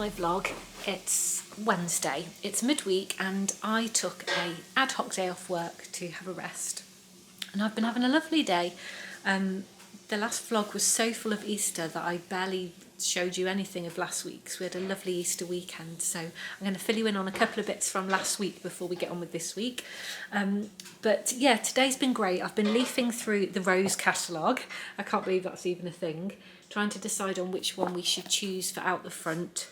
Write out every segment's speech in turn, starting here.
my vlog. It's Wednesday, it's midweek, and I took a ad hoc day off work to have a rest. And I've been having a lovely day. The last vlog was so full of Easter that I barely showed you anything of last week's. We had a lovely Easter weekend, so I'm going to fill you in on a couple of bits from last week before we get on with this week. But yeah, today's been great. I've been leafing through the Rose catalogue. I can't believe that's even a thing. Trying to decide on which one we should choose for out the front.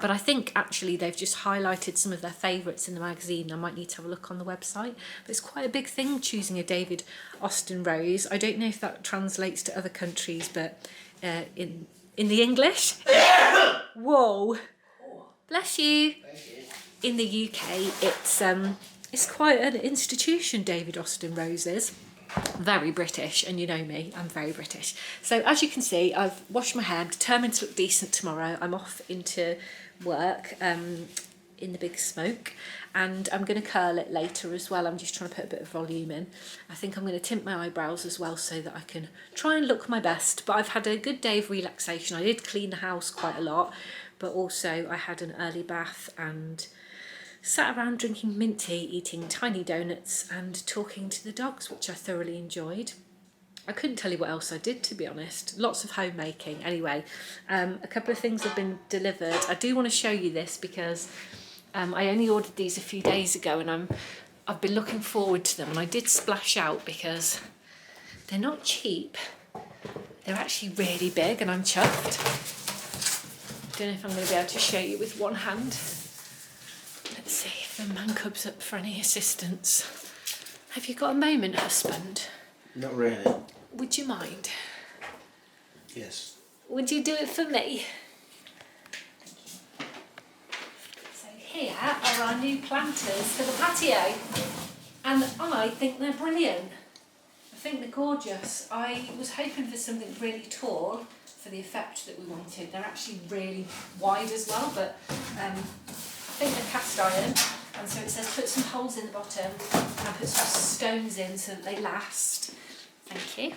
But I think actually they've just highlighted some of their favourites in the magazine. I might need to have a look on the website. But it's quite a big thing choosing a David Austin rose. I don't know if that translates to other countries, but in the English. Whoa. Bless you. In the UK, it's quite an institution, David Austin roses. Very British, and you know me, I'm very British. So as you can see, I've washed my hair. I'm determined to look decent tomorrow. I'm off into work in the big smoke, and I'm going to curl it later as well. I'm just trying to put a bit of volume in. I think I'm going to tint my eyebrows as well so that I can try and look my best. But I've had a good day of relaxation. I did clean the house quite a lot, but also I had an early bath and sat around drinking mint tea, eating tiny donuts and talking to the dogs, which I thoroughly enjoyed. I couldn't tell you what else I did, to be honest. Lots of homemaking. Anyway, a couple of things have been delivered. I do want to show you this because I only ordered these a few days ago, and I've been looking forward to them, and I did splash out because they're not cheap. They're actually really big, and I'm chuffed. Don't know if I'm going to be able to show you with one hand. Let's see if the man cub's up for any assistance. Have you got a moment, husband? Not really. Would you mind? Yes. Would you do it for me? So here are our new planters for the patio. And I think they're brilliant. I think they're gorgeous. I was hoping for something really tall for the effect that we wanted. They're actually really wide as well, but I think they're cast iron, and so it says put some holes in the bottom and put some stones in so that they last. Thank you.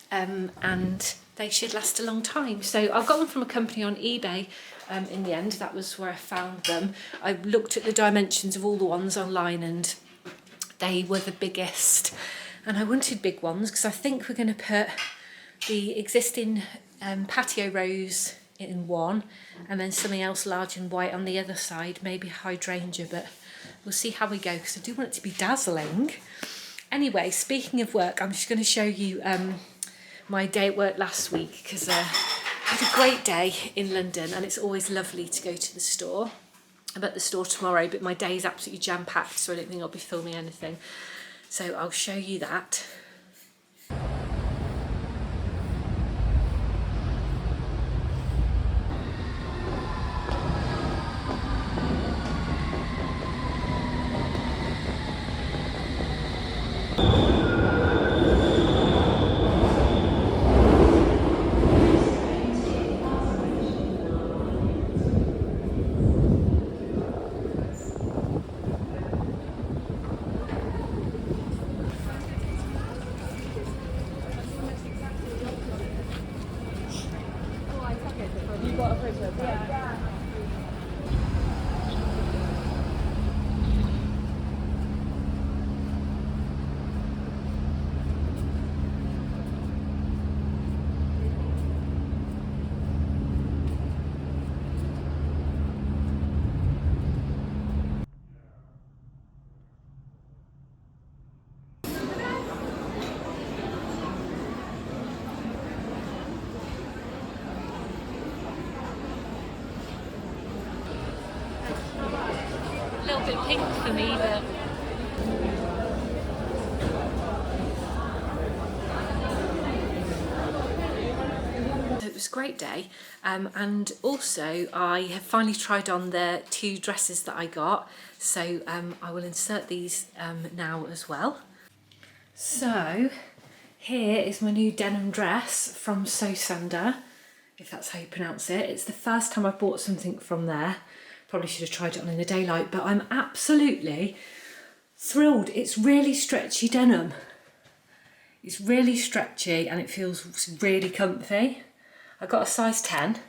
And they should last a long time. So I've got them from a company on eBay in the end. That was where I found them. I looked at the dimensions of all the ones online, and they were the biggest. And I wanted big ones because I think we're going to put the existing patio rose in one, and then something else large and white on the other side, maybe hydrangea, but we'll see how we go because I do want it to be dazzling. Anyway, speaking of work, I'm just going to show you my day at work last week because I had a great day in London, and it's always lovely to go to the store. I'm at the store tomorrow, but my day is absolutely jam-packed, so I don't think I'll be filming anything. So I'll show you that. A little bit pink for me, but it was a great day, and also I have finally tried on the two dresses that I got, so I will insert these now as well. So here is my new denim dress from So Sander, if that's how you pronounce it. It's the first time I've bought something from there. Probably should have tried it on in the daylight, but I'm absolutely thrilled. It's really stretchy denim. It's really stretchy and it feels really comfy. I got a size 10,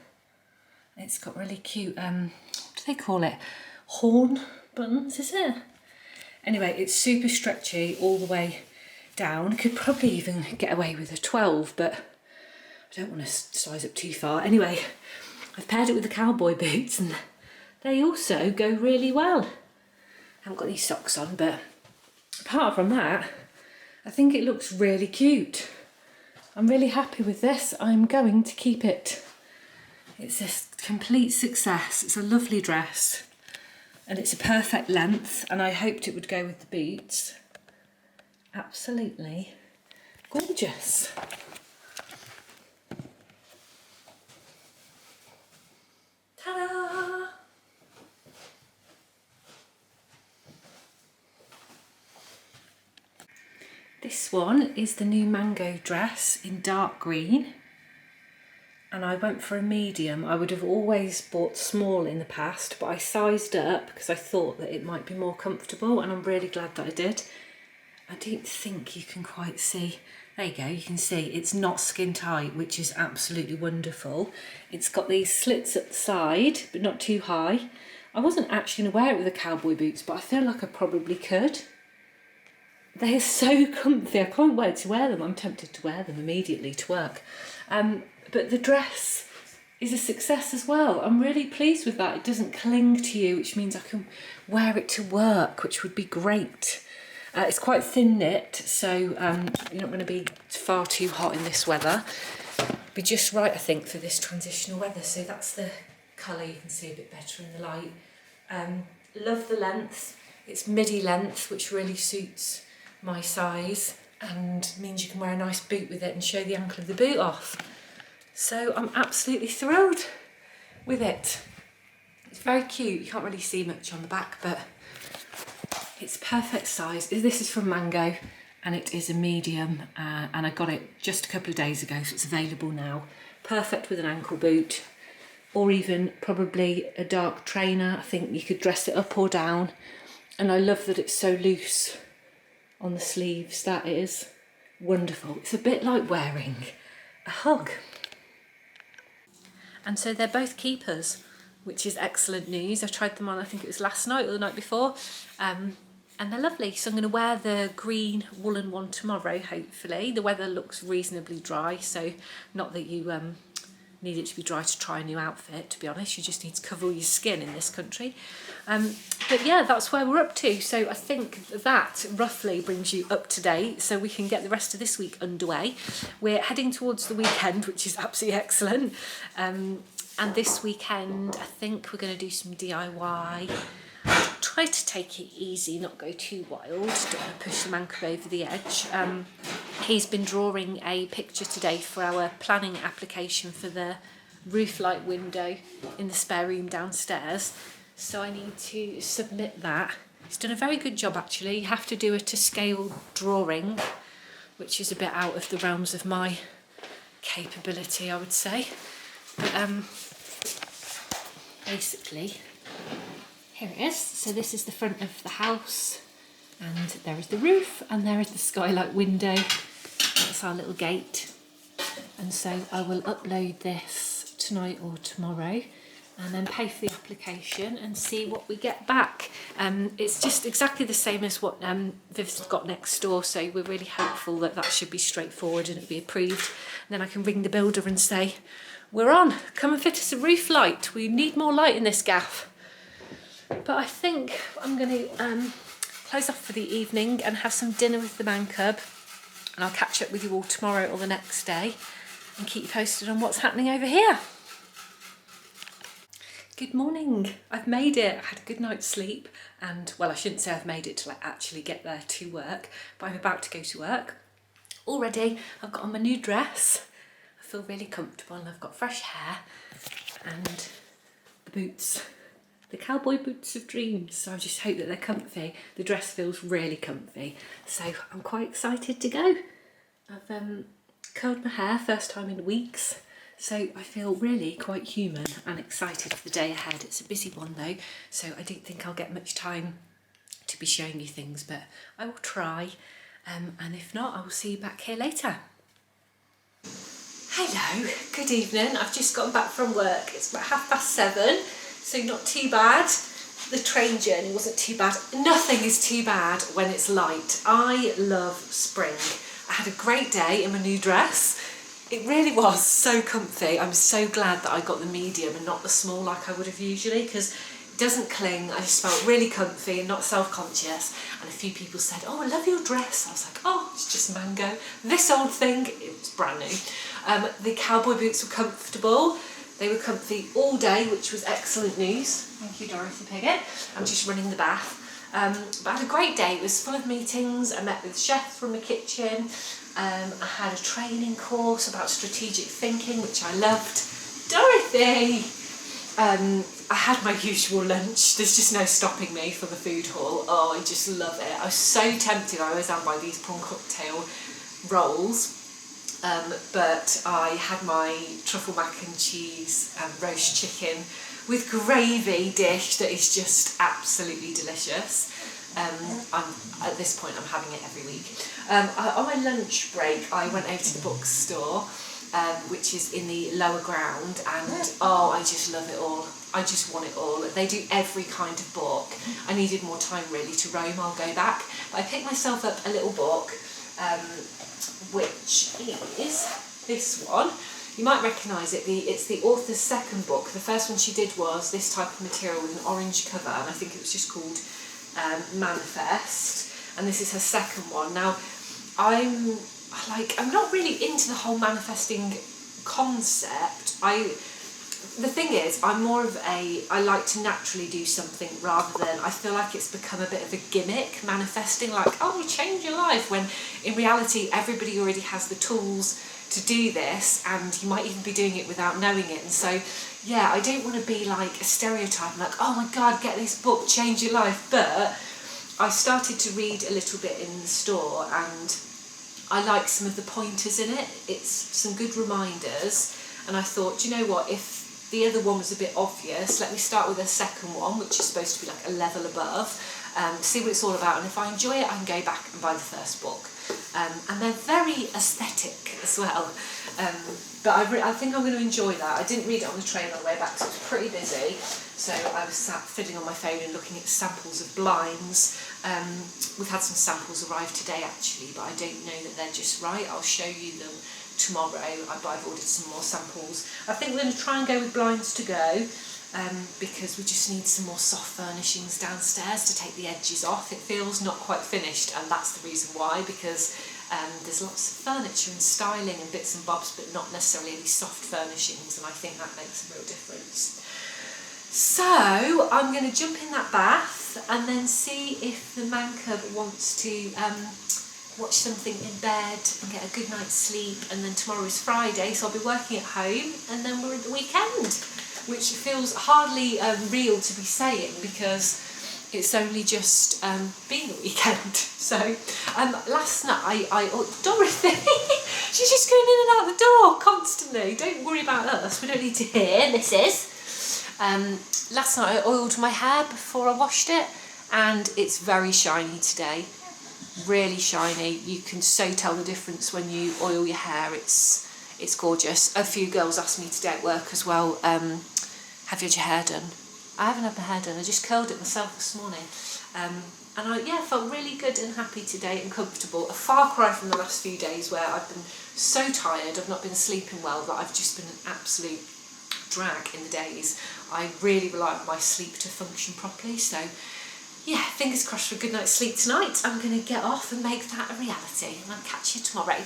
It's got really cute, what do they call it? Horn buttons, is it? Anyway, it's super stretchy all the way down. Could probably even get away with a 12, but I don't want to size up too far. Anyway, I've paired it with the cowboy boots and they also go really well. I haven't got any socks on, but apart from that, I think it looks really cute. I'm really happy with this. I'm going to keep it. It's a complete success. It's a lovely dress and it's a perfect length, and I hoped it would go with the boots. Absolutely gorgeous. Ta-da! This one is the new mango dress in dark green, and I went for a medium. I would have always bought small in the past, but I sized up because I thought that it might be more comfortable, and I'm really glad that I did. I don't think you can quite see. There you go, you can see it's not skin tight, which is absolutely wonderful. It's got these slits at the side, but not too high. I wasn't actually going to wear it with the cowboy boots, but I feel like I probably could. They're so comfy, I can't wait to wear them. I'm tempted to wear them immediately to work. But the dress is a success as well. I'm really pleased with that. It doesn't cling to you, which means I can wear it to work, which would be great. It's quite thin knit, so you're not going to be far too hot in this weather. Be just right, I think, for this transitional weather. So that's the colour, you can see a bit better in the light. Love the length. It's midi length, which really suits my size and means you can wear a nice boot with it and show the ankle of the boot off. So I'm absolutely thrilled with it. It's very cute. You can't really see much on the back, but it's perfect size. This is from Mango and it is a medium, and I got it just a couple of days ago, so it's available now. Perfect with an ankle boot or even probably a dark trainer. I think you could dress it up or down, and I love that it's so loose on the sleeves. That is wonderful. It's a bit like wearing a hug. And so they're both keepers, which is excellent news. I tried them on, I think it was last night or the night before, and they're lovely. So I'm going to wear the green woolen one tomorrow, hopefully. The weather looks reasonably dry, so not that you need it to be dry to try a new outfit, to be honest. You just need to cover all your skin in this country. But yeah, that's where we're up to. So I think that roughly brings you up to date, so we can get the rest of this week underway. We're heading towards the weekend, which is absolutely excellent. And this weekend, I think we're going to do some DIY. Try to take it easy, not go too wild. Don't want to push the man cub over the edge. He's been drawing a picture today for our planning application for the roof light window in the spare room downstairs. So I need to submit that. He's done a very good job actually. You have to do a to scale drawing, which is a bit out of the realms of my capability, I would say. But basically, here it is. So this is the front of the house, and there is the roof, and there is the skylight window. That's our little gate. And so I will upload this tonight or tomorrow, and then pay for the application and see what we get back. It's just exactly the same as what Viv's got next door, so we're really hopeful that that should be straightforward and it'll be approved. And then I can ring the builder and say, we're on, come and fit us a roof light. We need more light in this gaff. But I think I'm going to close off for the evening and have some dinner with the man cub, and I'll catch up with you all tomorrow or the next day and keep you posted on what's happening over here. Good morning. I've made it. I had a good night's sleep, and well, I shouldn't say I've made it till I actually get there to work, but I'm about to go to work. Already I've got on my new dress. I feel really comfortable, and I've got fresh hair and the boots. The cowboy boots of dreams, so I just hope that they're comfy. The dress feels really comfy, so I'm quite excited to go. I've curled my hair, first time in weeks, so I feel really quite human and excited for the day ahead. It's a busy one though, so I don't think I'll get much time to be showing you things, but I will try, and if not, I will see you back here later. Hello, good evening. I've just gotten back from work. It's about 7:30, so not too bad. The train journey wasn't too bad. Nothing is too bad when it's light. I love spring. I had a great day in my new dress. It really was so comfy. I'm so glad that I got the medium and not the small like I would have usually, because it doesn't cling. I just felt really comfy and not self-conscious. And a few people said, "Oh, I love your dress." I was like, "Oh, it's just mango." This old thing, it was brand new. The cowboy boots were comfortable. They were comfy all day, which was excellent news. Thank you, Dorothy Piggott. I'm just running the bath. But I had a great day. It was full of meetings. I met with chefs from the kitchen. I had a training course about strategic thinking, which I loved. Dorothy! I had my usual lunch. There's just no stopping me for the food hall. Oh, I just love it. I was so tempted. I always am by these prawn cocktail rolls. But I had my truffle mac and cheese roast chicken with gravy dish that is just absolutely delicious. At this point I'm having it every week. On my lunch break I went over to the bookstore, which is in the lower ground, and oh, I just love it all. I just want it all. They do every kind of book. I needed more time really to roam. I'll go back. But I picked myself up a little book, which is this one. You might recognise it. It's the author's second book. The first one she did was this type of material with an orange cover, and I think it was just called Manifest. And this is her second one. Now, I'm not really into the whole manifesting concept. The thing is, I'm more of I like to naturally do something rather than, I feel like it's become a bit of a gimmick, manifesting, like, oh, change your life, when in reality everybody already has the tools to do this, and you might even be doing it without knowing it. And so, yeah, I don't want to be like a stereotype, like, oh my God, get this book, change your life. But I started to read a little bit in the store, and I like some of the pointers in it. It's some good reminders, and I thought, do you know what, if the other one was a bit obvious, let me start with a second one, which is supposed to be like a level above, see what it's all about, and if I enjoy it I can go back and buy the first book. And they're very aesthetic as well, but I think I'm going to enjoy that. I didn't read it on the train on the way back because it was pretty busy, so I was sat fiddling on my phone and looking at samples of blinds. We've had some samples arrive today actually, but I don't know that they're just right. I'll show you them tomorrow, but I've ordered some more samples. I think we're going to try and go with blinds to go, because we just need some more soft furnishings downstairs to take the edges off. It feels not quite finished, and that's the reason why, because there's lots of furniture and styling and bits and bobs, but not necessarily any soft furnishings, and I think that makes a real difference. So I'm going to jump in that bath and then see if the man cub wants to watch something in bed and get a good night's sleep. And then tomorrow is Friday, so I'll be working at home, and then we're at the weekend, which feels hardly real to be saying because it's only just been the weekend. So last night Dorothy, she's just going in and out the door constantly. Don't worry about us, we don't need to hear, missus. Last night I oiled my hair before I washed it, and it's very shiny today. Really shiny. You can so tell the difference when you oil your hair. It's gorgeous. A few girls asked me today at work as well, have you had your hair done? I haven't had my hair done. I just curled it myself this morning, and I felt really good and happy today and comfortable. A far cry from the last few days where I've been so tired, I've not been sleeping well, that I've just been an absolute drag in the days. I really rely on my sleep to function properly, so yeah, fingers crossed for a good night's sleep tonight. I'm going to get off and make that a reality, and I'll catch you tomorrow.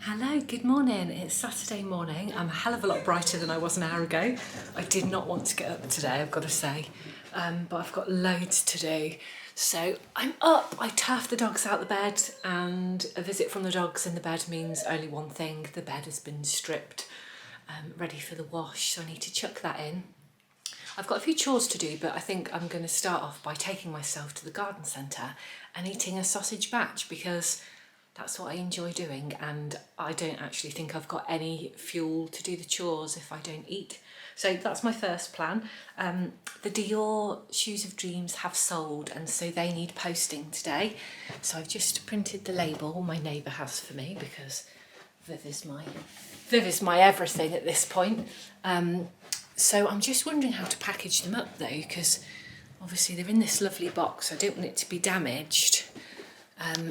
Hello, good morning. It's Saturday morning. I'm a hell of a lot brighter than I was an hour ago. I did not want to get up today, I've got to say, but I've got loads to do. So I'm up, I turfed the dogs out the bed, and a visit from the dogs in the bed means only one thing: the bed has been stripped, ready for the wash, so I need to chuck that in. I've got a few chores to do, but I think I'm going to start off by taking myself to the garden centre and eating a sausage batch, because that's what I enjoy doing, and I don't actually think I've got any fuel to do the chores if I don't eat. So that's my first plan. The Dior Shoes of Dreams have sold, and so they need posting today. So I've just printed the label my neighbour has for me, because Viv is my everything at this point. So I'm just wondering how to package them up though, because obviously they're in this lovely box. I don't want it to be damaged.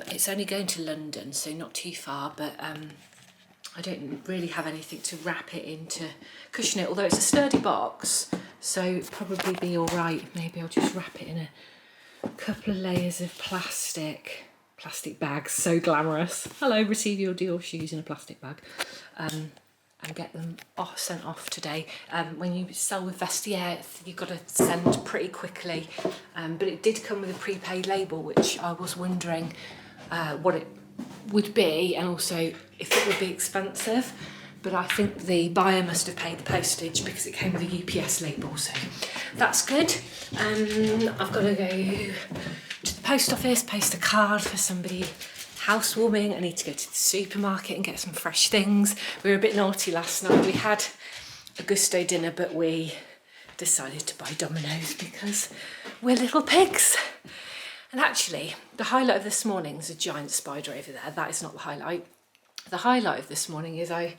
It's only going to London, so not too far, but I don't really have anything to wrap it in to cushion it, although it's a sturdy box, so probably be all right. Maybe I'll just wrap it in a couple of layers of plastic bags, so glamorous. Hello, receive your Dior shoes in a plastic bag. And get them sent off today. When you sell with Vestiaire, you've got to send pretty quickly. But it did come with a prepaid label, which I was wondering what it would be, and also if it would be expensive. But I think the buyer must have paid the postage because it came with a UPS label, so that's good. I've got to go to the post office, post a card for somebody housewarming. I need to go to the supermarket and get some fresh things. We were a bit naughty last night. We had a gusto dinner, but we decided to buy Domino's because we're little pigs. And actually, the highlight of this morning is a giant spider over there. That is not the highlight. The highlight of this morning is I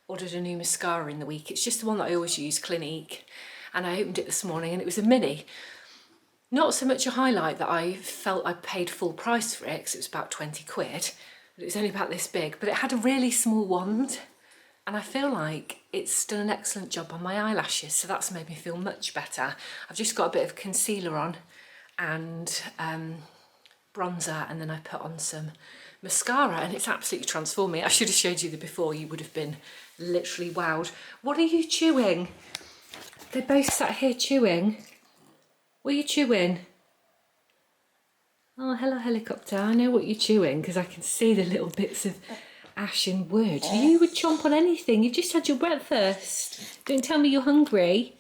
ordered a new mascara in the week. It's just the one that I always use, Clinique. And I opened it this morning and it was a mini. Not so much a highlight that I felt I paid full price for it, because it was about 20 quid. But it was only about this big, but it had a really small wand. And I feel like it's done an excellent job on my eyelashes, so that's made me feel much better. I've just got a bit of concealer on and bronzer, and then I put on some mascara, and it's absolutely transformed me. I should have showed you the before, you would have been literally wowed. What are you chewing? They're both sat here chewing. What are you chewing? Oh, hello helicopter. I know what you're chewing because I can see the little bits of ash and wood. You would chomp on anything. You've just had your breakfast. Don't tell me you're hungry.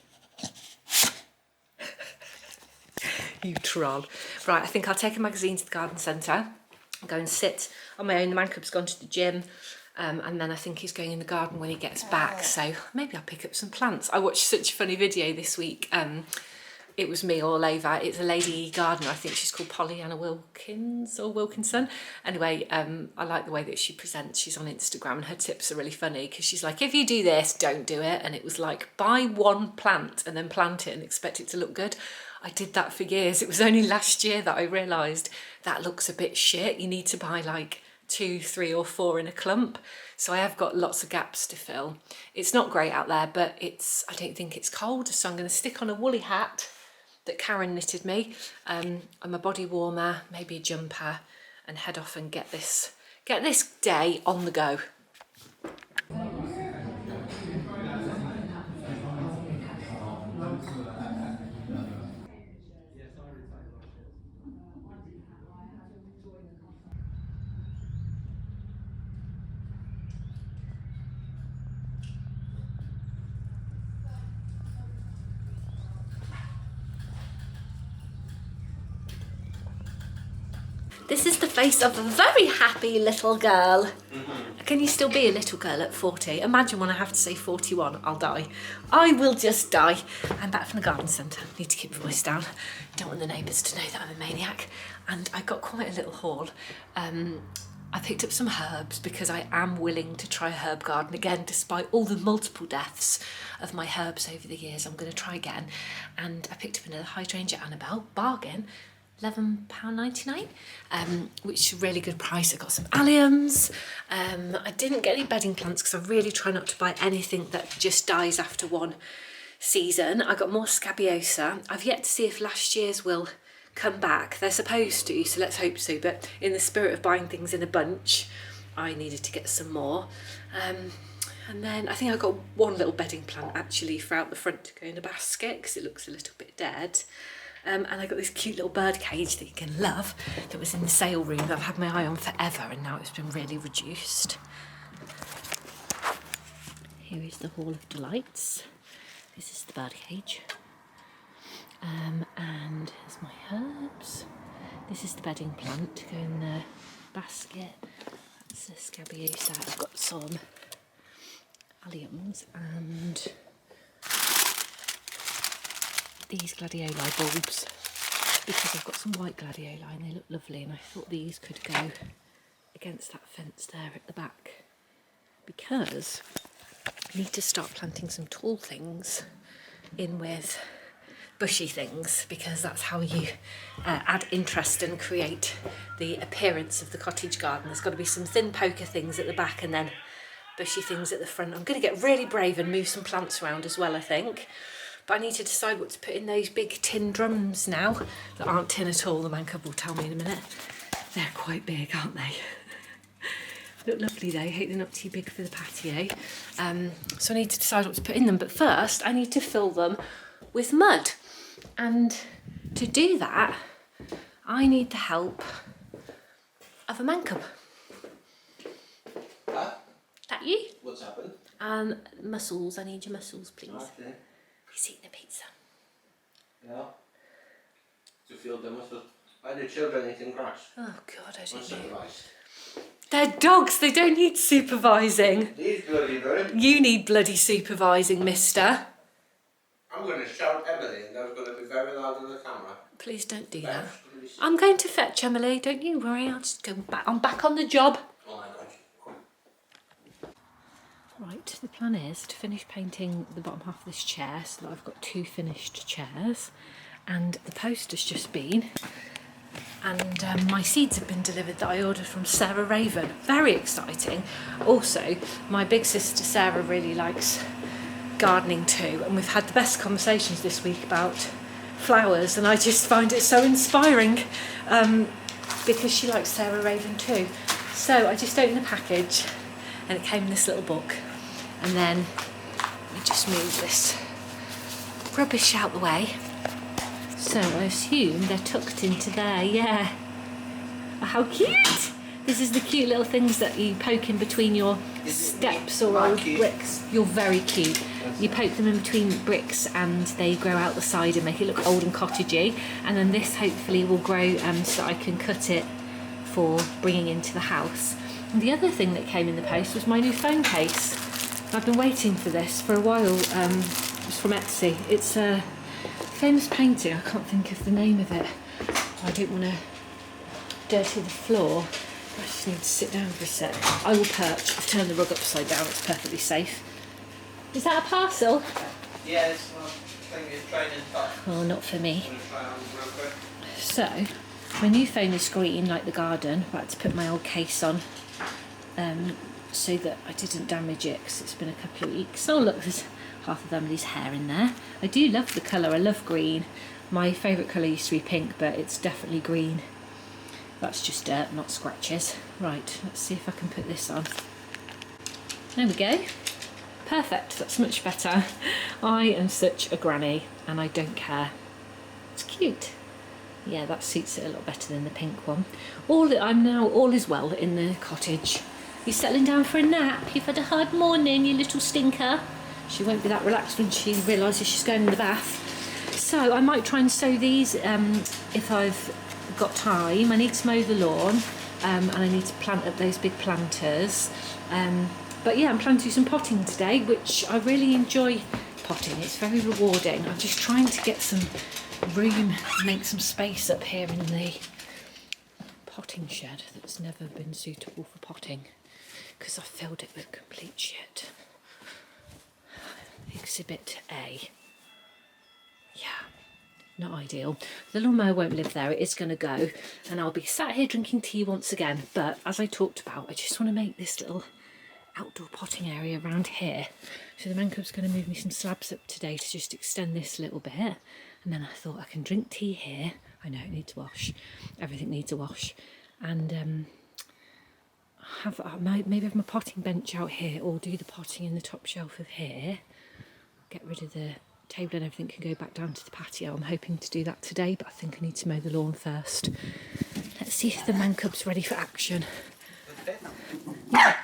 You troll. Right, I think I'll take a magazine to the garden centre and go and sit on my own. The man cub's gone to the gym, and then I think he's going in the garden when he gets back, so maybe I'll pick up some plants. I watched such a funny video this week. It was me all over. It's a lady gardener. I think she's called Pollyanna Wilkins or Wilkinson. Anyway, I like the way that she presents. She's on Instagram and her tips are really funny because she's like, if you do this, don't do it. And it was like, buy one plant and then plant it and expect it to look good. I did that for years. It was only last year that I realised that looks a bit shit. You need to buy like 2, 3 or 4 in a clump. So I have got lots of gaps to fill. It's not great out there, but I don't think it's cold. So I'm going to stick on a woolly hat that Karen knitted me, and my body warmer, maybe a jumper, and head off and get this day on the go. This is the face of a very happy little girl. Can you still be a little girl at 40? Imagine when I have to say 41, I'll die. I will just die. I'm back from the garden centre. Need to keep the voice down. Don't want the neighbours to know that I'm a maniac. And I got quite a little haul. I picked up some herbs because I am willing to try a herb garden again, despite all the multiple deaths of my herbs over the years. I'm going to try again. And I picked up another hydrangea Annabelle, bargain. £11.99, which is a really good price. I got some alliums. I didn't get any bedding plants because I really try not to buy anything that just dies after one season. I got more scabiosa. I've yet to see if last year's will come back. They're supposed to, so let's hope so. But in the spirit of buying things in a bunch, I needed to get some more. And then I think I got one little bedding plant actually for out the front to go in a basket because it looks a little bit dead. And I got this cute little bird cage that you can love that was in the sale room that I've had my eye on forever, and now it's been really reduced. Here is the Hall of Delights. This is the bird cage. And here's my herbs. This is the bedding plant to go in the basket. That's the scabiosa. I've got some alliums and these gladioli bulbs because I've got some white gladioli and they look lovely, and I thought these could go against that fence there at the back because I need to start planting some tall things in with bushy things, because that's how you add interest and create the appearance of the cottage garden. There's got to be some thin poker things at the back and then bushy things at the front. I'm going to get really brave and move some plants around as well, I think. But I need to decide what to put in those big tin drums now that aren't tin at all. The man cub will tell me in a minute. They're quite big, aren't they? Look lovely though. Hope they're not too big for the patio. So I need to decide what to put in them. But first I need to fill them with mud. And to do that, I need the help of a man cub. Huh? That you? What's happened? Mussels. I need your mussels, please. Okay. He's eating a pizza. Yeah. To feel the muscle. Why do children eating grass? Oh God, I don't know. Unsupervised. They're dogs. They don't need supervising. These bloody do. You need bloody supervising, mister. I'm going to shout Emily and that's going to be very loud on the camera. Please don't do that. That's gonna be sick. I'm going to fetch Emily. Don't you worry. I'll just go back. I'm back on the job. Oh my God. Right, the plan is to finish painting the bottom half of this chair so that I've got 2 finished chairs, and the post has just been, and my seeds have been delivered that I ordered from Sarah Raven. Very exciting. Also, my big sister Sarah really likes gardening too, and we've had the best conversations this week about flowers, and I just find it so inspiring because she likes Sarah Raven too. So I just opened the package and it came in this little book, and then we just move this rubbish out the way. So I assume they're tucked into there, yeah. Oh, how cute! This is the cute little things that you poke in between your steps or old bricks. You're very cute. You poke them in between bricks and they grow out the side and make it look old and cottagey. And then this hopefully will grow so that I can cut it for bringing into the house. And the other thing that came in the post was my new phone case. I've been waiting for this for a while. It's from Etsy. It's a famous painting. I can't think of the name of it. I don't want to dirty the floor. I just need to sit down for a sec. I will perch. I've turned the rug upside down. It's perfectly safe. Is that a parcel? Yeah, this thing is training top. Oh, not for me. I'm going to try on real quick. So, my new phone is green like the garden. I had to put my old case on so that I didn't damage it because it's been a couple of weeks. Oh look, there's half of Emily's hair in there. I do love the colour. I love green. My favourite colour used to be pink, but it's definitely green. That's just dirt, not scratches. Right, let's see if I can put this on. There we go. Perfect, that's much better. I am such a granny and I don't care. It's cute. Yeah, that suits it a lot better than the pink one. All is well in the cottage. You settling down for a nap? You've had a hard morning, you little stinker. She won't be that relaxed when she realises she's going in the bath. So I might try and sow these if I've got time. I need to mow the lawn and I need to plant up those big planters. But yeah, I'm planning to do some potting today, which I really enjoy potting. It's very rewarding. I'm just trying to get some room, make some space up here in the potting shed that's never been suitable for potting because I filled it with complete shit. Exhibit A. Yeah, not ideal. The lawnmower won't live there. It is going to go and I'll be sat here drinking tea once again. But as I talked about, I just want to make this little outdoor potting area around here. So the man cub's going to move me some slabs up today to just extend this a little bit. And then I thought I can drink tea here. I know it needs a wash. Everything needs a wash. And maybe have my potting bench out here or do the potting in the top shelf of here. Get rid of the table and everything can go back down to the patio. I'm hoping to do that today, but I think I need to mow the lawn first. Let's see if the man cub's ready for action. Yeah.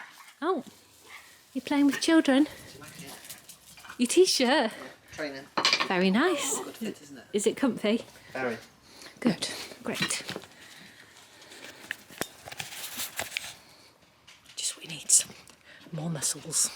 Oh, you're playing with children? Your t-shirt? Training. Very nice. Good fit, isn't it? Is it comfy? Very. Good, great. Just what we need, some more muscles.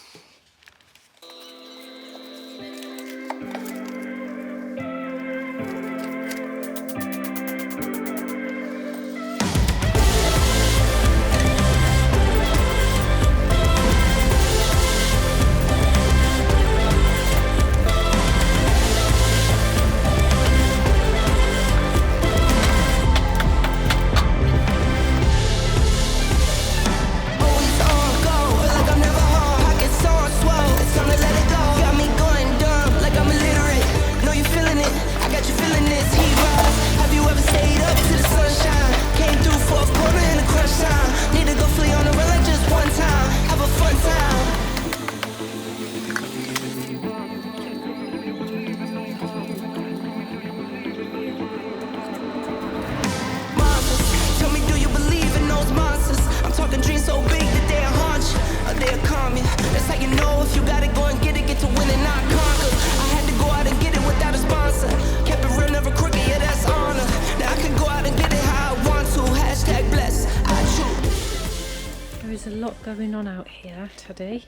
here to win and not conquer. I had to go out and get it without a sponsor. Kept it real, never crooked, yeah, that's honor. Now I can go out and get it how I want to. Hashtag blessed, I choose. There is a lot going on out here, Teddy.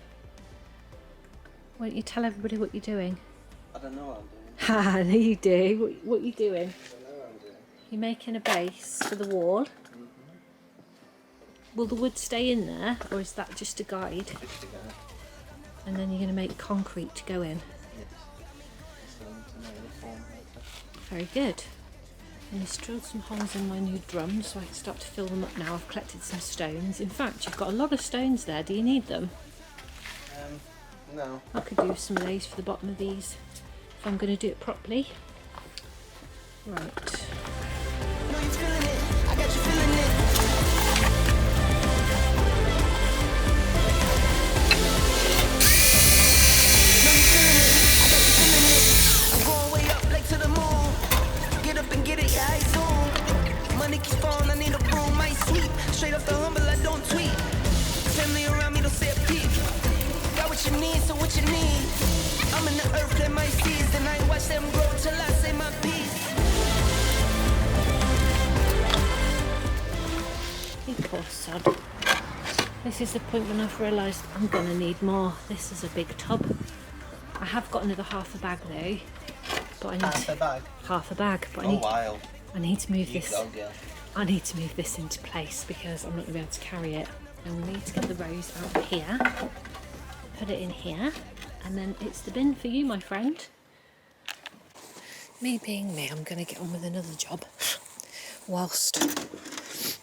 Won't you tell everybody what you're doing? I don't know what I'm doing. Ha, no you do. What are you doing? I don't know what I'm doing. You're making a base for the wall. Mm-hmm. Will the wood stay in there, or is that just a guide? Just to go. And then you're going to make concrete to go in. Yes. So to make the form later. Very good. And he's drilled some holes in my new drum so I can start to fill them up now. I've collected some stones. In fact, you've got a lot of stones there. Do you need them? No. I could do some of those for the bottom of these if I'm going to do it properly. Right. Know you feeling it, I got you feeling it. Know you feeling it, I got you feeling it. I'm going way up like to the moon. Get up and get it, yeah, I zoom. Money keeps falling, I need a broom, I sweep. Straight off the humble, I don't tweet. Family around me don't say a peep. Got what you need, so what you need. I'm in the earth, plant my seeds, and I watch them grow till I say my piece. You poor sod. This is the point when I've realised I'm going to need more. This is a big tub. I have got another half a bag though. But I need Half a bag? half a bag. But Oh, wow. I need to move You this. go, girl. I need to move this into place because I'm not going to be able to carry it. And we need to get the rose out here. Put it in here. And then it's the bin for you, my friend. Me being me, I'm going to get on with another job whilst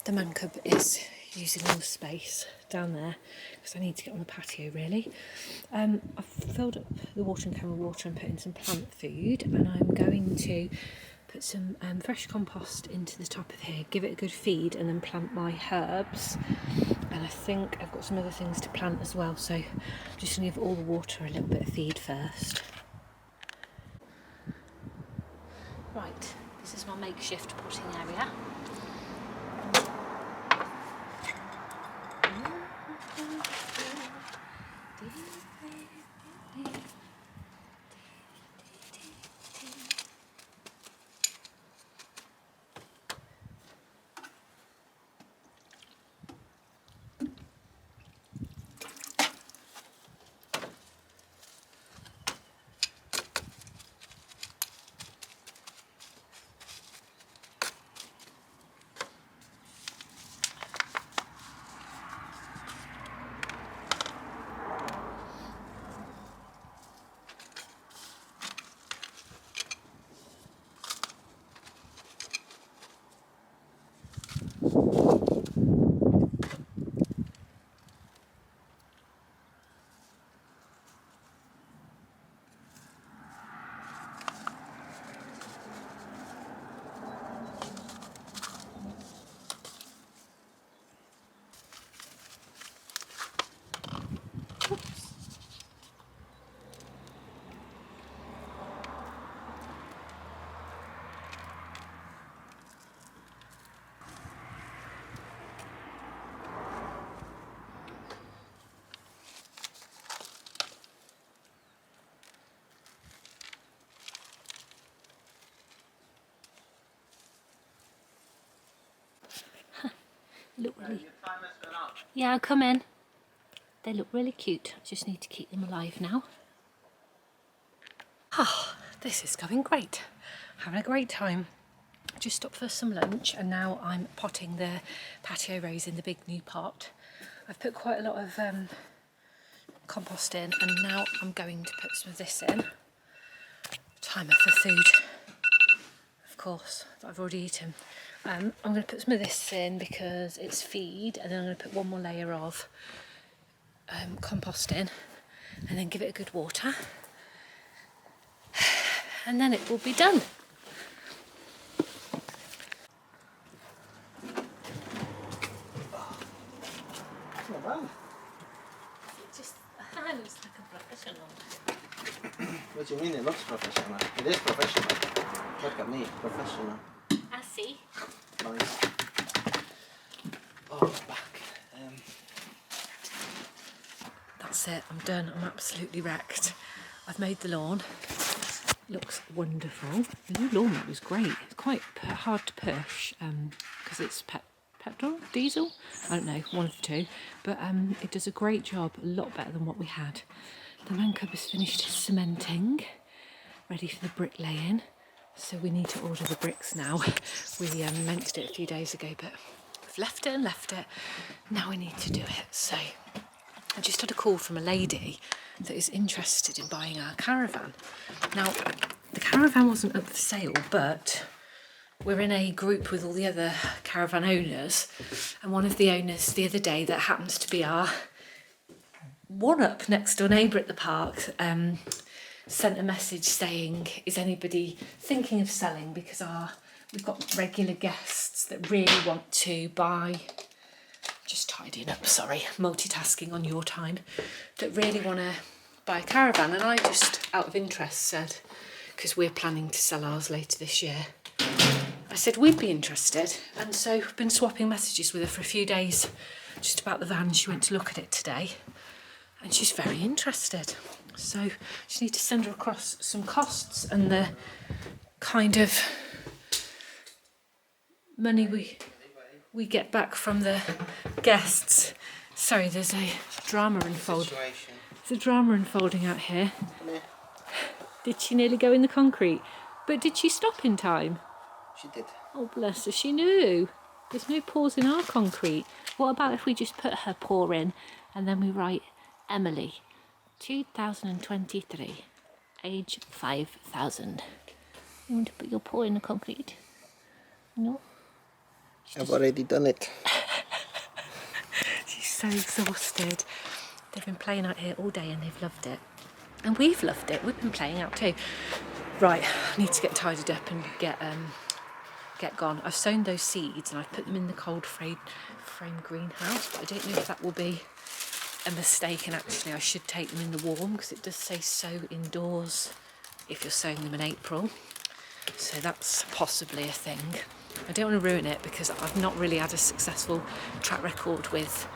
the man cub is using all the space down there because I need to get on the patio really. I've filled up the watering can with water and put in some plant food, and I'm going to put some fresh compost into the top of here, give it a good feed, and then plant my herbs. And I think I've got some other things to plant as well, so I'm just going to give all the water a little bit of feed first. Right, this is my makeshift potting area. Look really. Yeah, I'll come in. They look really cute. I just need to keep them alive now. Ah, this is going great. Having a great time. Just stopped for some lunch and now I'm potting the patio rose in the big new pot. I've put quite a lot of compost in, and now I'm going to put some of this in. Timer for food, of course, that I've already eaten. I'm going to put some of this in because it's feed, and then I'm going to put one more layer of compost in and then give it a good water, and then it will be done. Not bad. It just looks like a professional. What do you mean it looks professional? It is professional. Look at me, professional. I see. Nice. Oh, back. That's it, I'm done. I'm absolutely wrecked. I've made the lawn. Looks wonderful. The new lawnmower was great. It's quite hard to push because it's petrol, diesel, I don't know, one of the two. But it does a great job, a lot better than what we had. The man cub has finished his cementing, ready for the bricklaying. So we need to order the bricks now. We meant to do it a few days ago, but we've left it and left it. Now we need to do it. So I just had a call from a lady that is interested in buying our caravan. Now, the caravan wasn't up for sale, but we're in a group with all the other caravan owners, and one of the owners the other day that happens to be our one-up next door neighbour at the park sent a message saying, is anybody thinking of selling, because we've got regular guests that really want to buy, just tidying up, sorry, multitasking on your time, that really want to buy a caravan. And I just, out of interest, said, because we're planning to sell ours later this year, I said we'd be interested. And so I've been swapping messages with her for a few days just about the van. She went to look at it today and she's very interested. So just need to send her across some costs and the kind of money we get back from the guests. Sorry, there's a drama unfolding. There's a drama unfolding out here. Yeah. Did she nearly go in the concrete? But did she stop in time? She did. Oh, bless her, she knew. There's no pause in our concrete. What about if we just put her paw in and then we write Emily, 2023, age 5,000. You want to put your paw in the concrete? No? I've already done it. She's so exhausted. They've been playing out here all day and they've loved it. And we've loved it. We've been playing out too. Right, I need to get tidied up and get gone. I've sown those seeds and I've put them in the cold frame greenhouse, but I don't know if that will be a mistake, and actually I should take them in the warm because it does say sow indoors if you're sowing them in April. So that's possibly a thing. I don't want to ruin it because I've not really had a successful track record with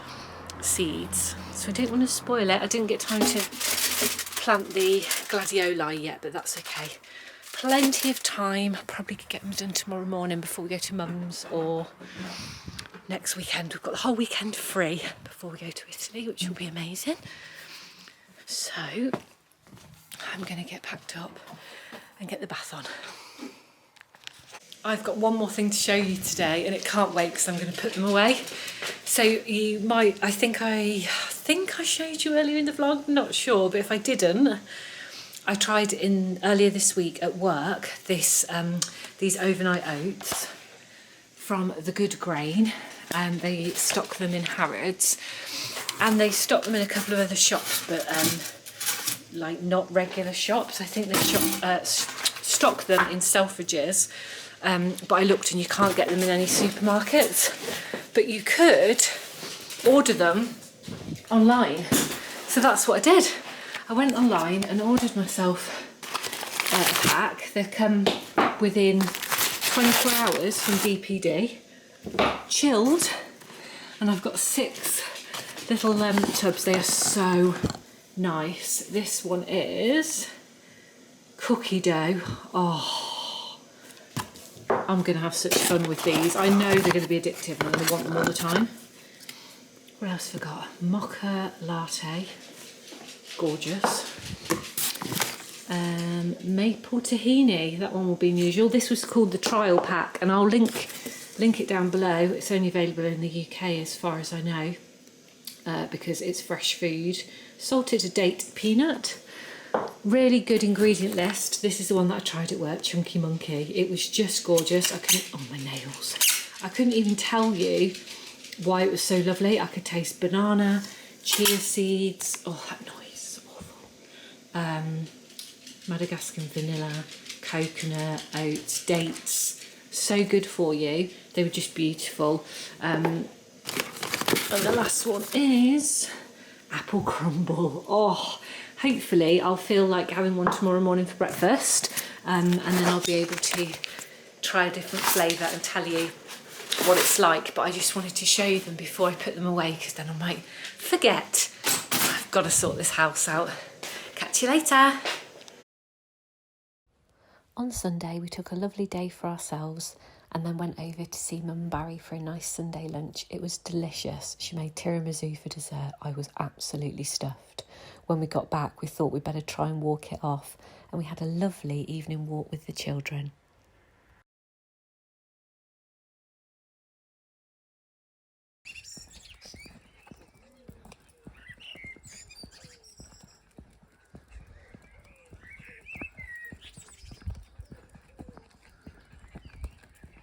seeds, so I don't want to spoil it. I didn't get time to plant the gladioli yet, but that's okay. Plenty of time. Probably could get them done tomorrow morning before we go to Mum's, or next weekend. We've got the whole weekend free before we go to Italy, which will be amazing. So I'm going to get packed up and get the bath on. I've got one more thing to show you today, and it can't wait because I'm going to put them away. So you might, I think I showed you earlier in the vlog, not sure, but if I didn't, I tried earlier this week at work these overnight oats from The Good Grain, and they stock them in Harrods, and they stock them in a couple of other shops, but like not regular shops. I think they stock them in Selfridges. But I looked and you can't get them in any supermarkets, but you could order them online. So that's what I did. I went online and ordered myself a pack. They come within 24 hours from DPD, chilled, and I've got 6 little tubs. They are so nice. This one is cookie dough. Oh, I'm going to have such fun with these. I know they're going to be addictive and I'm going to want them all the time. What else have I got? Mocha latte. Gorgeous. Maple tahini. That one will be unusual. This was called the trial pack, and I'll link it down below. It's only available in the UK as far as I know, because it's fresh food. Salted to date peanut. Really good ingredient list. This is the one that I tried at work, Chunky Monkey. It was just gorgeous. My nails. I couldn't even tell you why it was so lovely. I could taste banana, chia seeds. Oh, that noise is awful. Madagascar vanilla, coconut, oats, dates. So good for you. They were just beautiful. And the last one is apple crumble. Oh, hopefully I'll feel like having one tomorrow morning for breakfast, and then I'll be able to try a different flavour and tell you what it's like. But I just wanted to show you them before I put them away, because then I might forget. I've got to sort this house out. Catch you later. On Sunday, we took a lovely day for ourselves and then went over to see Mum and Barry for a nice Sunday lunch. It was delicious. She made tiramisu for dessert. I was absolutely stuffed. When we got back, we thought we'd better try and walk it off, and we had a lovely evening walk with the children.